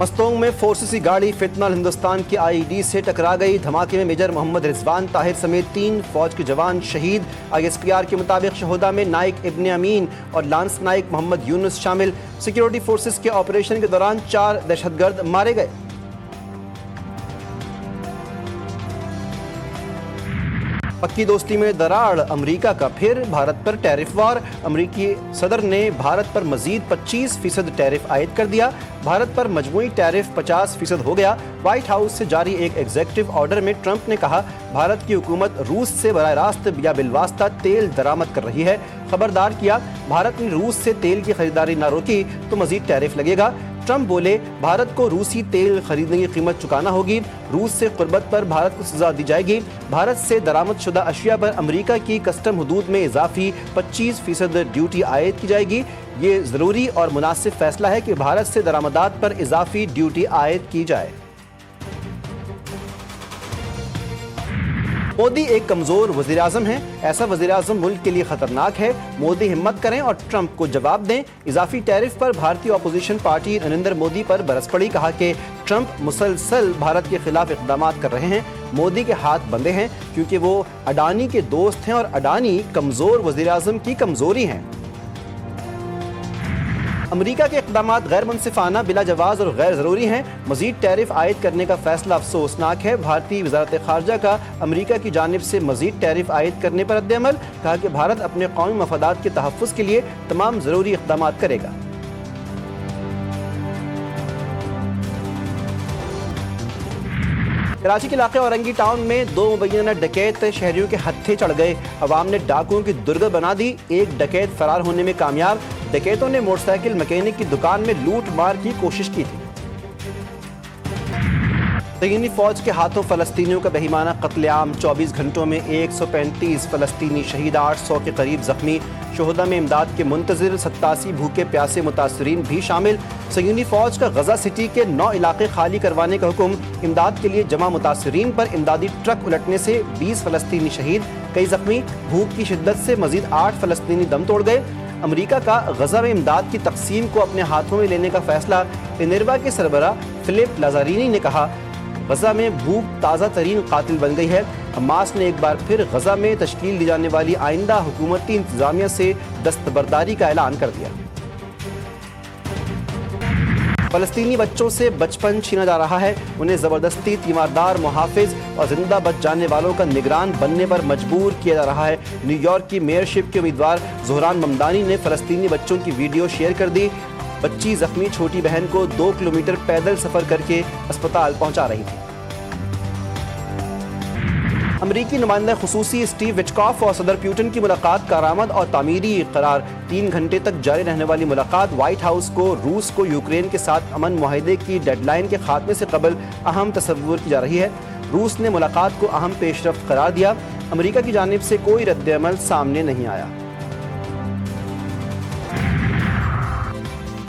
मस्तोंग में फोर्सेस की गाड़ी फितनल हिंदुस्तान की आईडी से टकरा गई। धमाके में मेजर मोहम्मद रिजवान ताहिर समेत 3 फौज के जवान शहीद। ISPR के मुताबिक शहोदा में नाइक इब्ने अमीन और लांस नाइक मोहम्मद यूनुस शामिल। सिक्योरिटी फोर्सेस के ऑपरेशन के दौरान 4 दहशतगर्द मारे गए। पक्की दोस्ती में दरार, अमेरिका का फिर भारत पर टैरिफ वार। अमेरिकी सदर ने भारत पर मजीद 25% टैरिफ आयद कर दिया। भारत पर मजमूई टैरिफ 50% हो गया। व्हाइट हाउस से जारी एक एग्जीक्यूटिव ऑर्डर में ट्रंप ने कहा, भारत की हुकूमत रूस से बराह रास्त या बिलवास्ता तेल दरामद कर रही है। खबरदार किया, भारत ने रूस से तेल की खरीदारी न रोकी तो मजीद टैरिफ लगेगा। ट्रंप बोले, भारत को रूसी तेल खरीदने की कीमत चुकाना होगी। रूस से कुर्बत पर भारत को सजा दी जाएगी। भारत से दरामद शुदा अशिया पर अमेरिका की कस्टम हदूद में इजाफी 25% ड्यूटी आयद की जाएगी। ये ज़रूरी और मुनासिब फैसला है कि भारत से दरामदात पर इजाफी ड्यूटी आयद की जाए। मोदी एक कमजोर वज़ीर आज़म है। ऐसा वज़ीर आज़म मुल्क के लिए खतरनाक है। मोदी हिम्मत करें और ट्रंप को जवाब दें। इजाफी टैरिफ पर भारतीय अपोजिशन पार्टी नरेंद्र मोदी पर बरस पड़ी। कहा कि ट्रंप मुसलसल भारत के खिलाफ इक़दामात कर रहे हैं। मोदी के हाथ बंधे हैं क्योंकि वो अडानी के दोस्त हैं और अडानी कमजोर वज़ीर आज़म की कमजोरी हैं। अमेरिका के इक़दामात गैर मुनसिफाना, बिला जवाज़ और गैर ज़रूरी हैं। मज़ीद टैरिफ आयद करने का फैसला अफसोसनाक है। भारतीय वज़ारत ख़ारजा का अमेरिका की जानिब से मज़ीद टैरिफ आयद करने पर रद्द-ए-अमल। कहा कि भारत अपने कौमी मफादात के तहफ़्फ़ुज़ के लिए तमाम ज़रूरी इक़दामात करेगा। कराची के इलाके औरंगी टाउन में 2 मुबैना डकैत शहरियों के हत्थे चढ़ गए। अवाम ने डाकुओं की दुर्गत बना दी। एक डकैत फरार होने में कामयाब। डकैतों ने मोटरसाइकिल मैकेनिक की दुकान में लूट मार की कोशिश की थी। सहीनी फौज के हाथों फलस्तीनियों का बेईमाना कत्लेआम। 24 घंटों में 135 फलस्तीनी शहीद, 800 के करीब जख्मी। शोहदा में इमदाद के मुंतजिर 87 भूखे प्यासे मुतासरीन भी शामिल। सहीनी फौज का गजा सिटी के 9 इलाके खाली करवाने का हुक्म। इमदाद के लिए जमा मुतासरीन पर इमदादी ट्रक उलटने से 20 फलस्तीनी शहीद, कई जख्मी। भूख की शिद्दत से मजीद 8 फलस्तीनी दम तोड़ गए। अमेरिका का गजा में इमदाद की तकसीम को अपने हाथों में लेने का फैसला। इनरवा के सरबरा फिलिप लाजारिनी ने कहा, गजा में भूख ताज़ा तरीन कातिल बन गई है। हमास ने एक बार फिर गजा में तश्कील दी जाने वाली आइंदा हुकूमती इंतजामिया से दस्तबरदारी का ऐलान कर दिया। फलस्तीनी बच्चों से बचपन छीना जा रहा है। उन्हें ज़बरदस्ती तीमारदार, मुहाफिज और जिंदा बच जाने वालों का निगरान बनने पर मजबूर किया जा रहा है। न्यूयॉर्क की मेयरशिप के उम्मीदवार ज़ोहरान ममदानी ने फलस्तीनी बच्चों की वीडियो शेयर कर दी। बच्ची जख्मी छोटी बहन को 2 किलोमीटर पैदल सफर करके अस्पताल पहुंचा रही थी। अमरीकी नुमाइंदा खुसूसी स्टीव विटकॉफ और सदर पुतिन की मुलाकात कारामद और तामीरी करार। 3 घंटे तक जारी रहने वाली मुलाकात व्हाइट हाउस को रूस को यूक्रेन के साथ अमन मुआहिदे की डेडलाइन के खात्मे से कबल अहम तस्वुर की जा रही है। रूस ने मुलाकात को अहम पेशरफ्त करार दिया। अमरीका की जानिब से कोई रद्द-ए-अमल सामने नहीं आया।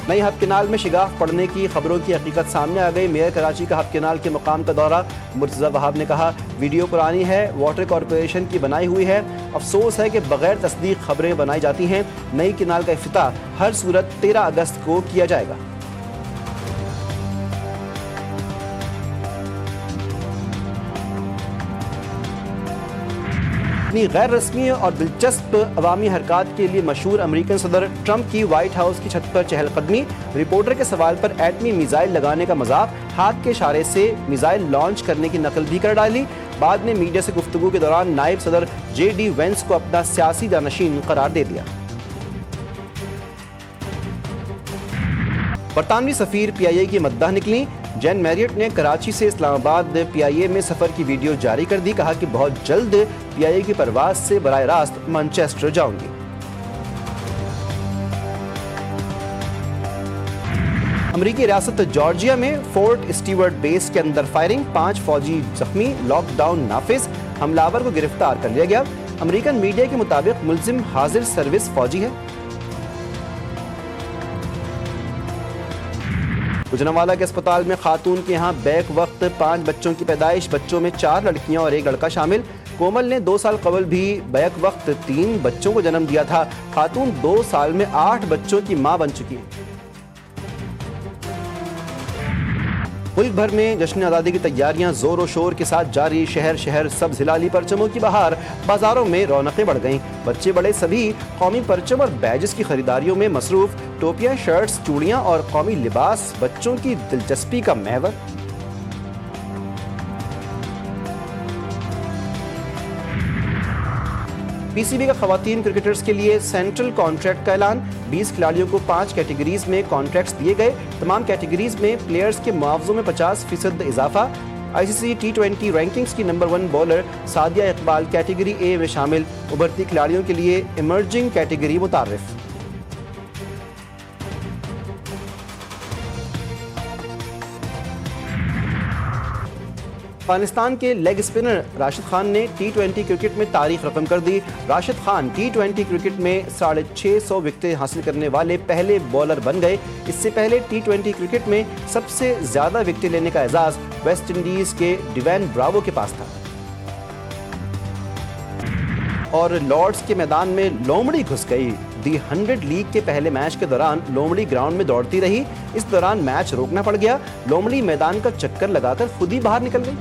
नई हब केनाल में शिगाफ पड़ने की खबरों की हकीकत सामने आ गई। मेयर कराची का हब केनाल के मुकाम का दौरा। मुर्तज़ा वहाब ने कहा, वीडियो पुरानी है, वाटर कॉरपोरेशन की बनाई हुई है। अफसोस है कि बगैर तस्दीक खबरें बनाई जाती हैं। नई केनाल का इफ्तिताह हर सूरत 13 अगस्त को किया जाएगा। अपनी गैर रस्मी और दिलचस्प अवामी हरकत के लिए मशहूर अमेरिकन सदर ट्रंप की व्हाइट हाउस की छत पर चहलकदमी। रिपोर्टर के सवाल पर एटमी मिसाइल लगाने का मजाक। हाथ के इशारे से मिसाइल लॉन्च करने की नकल भी कर डाली। बाद में मीडिया से गुफ्तगू के दौरान नायब सदर JD वेंस को अपना सियासी जानशीन करार दे दिया। बरतानवी सफीर PIA की मद्दाह निकली। जैन मैरियट ने कराची से इस्लामाबाद PIA में सफर की वीडियो जारी कर दी। कहा कि बहुत जल्द PIA की परवाज से बराह रास्त मैनचेस्टर जाऊंगी। अमेरिकी रियासत जॉर्जिया में फोर्ट स्टीवर्ट बेस के अंदर फायरिंग, 5 फौजी जख्मी, लॉकडाउन नाफिज, हमलावर को गिरफ्तार कर लिया गया। अमेरिकन मीडिया के मुताबिक मुलजिम हाजिर सर्विस फौजी है। गुजरांवाला के अस्पताल में खातून के यहाँ बैक वक्त 5 बच्चों की पैदाइश। बच्चों में 4 लड़कियां और 1 लड़का शामिल। कोमल ने 2 साल कबल भी बैक वक्त 3 बच्चों को जन्म दिया था। खातून 2 साल में 8 बच्चों की मां बन चुकी है। मुल्क भर में जश्न आज़ादी की तैयारियां जोर शोर के साथ जारी। शहर शहर सब्ज हिलाली परचमों की बहार। बाजारों में रौनकें बढ़ गईं। बच्चे बड़े सभी कौमी परचम और बैजेस की खरीदारियों में मसरूफ। टोपियां, शर्ट्स, चूड़ियां और कौमी लिबास बच्चों की दिलचस्पी का महवर। पीसीबी का खवातीन क्रिकेटर्स के लिए सेंट्रल कॉन्ट्रैक्ट का ऐलान। 20 खिलाड़ियों को 5 कैटेगरीज में कॉन्ट्रैक्ट्स दिए गए। तमाम कैटेगरीज में प्लेयर्स के मुआवजों में 50% इजाफा। आईसीसी T20 रैंकिंग्स की number 1 bowler Sadia Iqbal category A में शामिल। उभरती खिलाड़ियों के लिए इमर्जिंग कैटेगरी मुतारिफ। अफगानिस्तान के लेग स्पिनर राशिद खान ने T20 क्रिकेट में तारीख रकम कर दी। राशिद खान T20 क्रिकेट में 650 विकेटें हासिल करने वाले पहले बॉलर बन गए। इससे पहले T20 क्रिकेट में सबसे ज्यादा विकेटें लेने का एजाज वेस्ट इंडीज के डिवैन ब्रावो के पास था। और लॉर्ड्स के मैदान में लोमड़ी घुस गई। दी 100 लीग के पहले मैच के दौरान लोमड़ी ग्राउंड में दौड़ती रही। इस दौरान मैच रोकना पड़ गया। लोमड़ी मैदान का चक्कर लगाकर खुद ही बाहर निकल गई।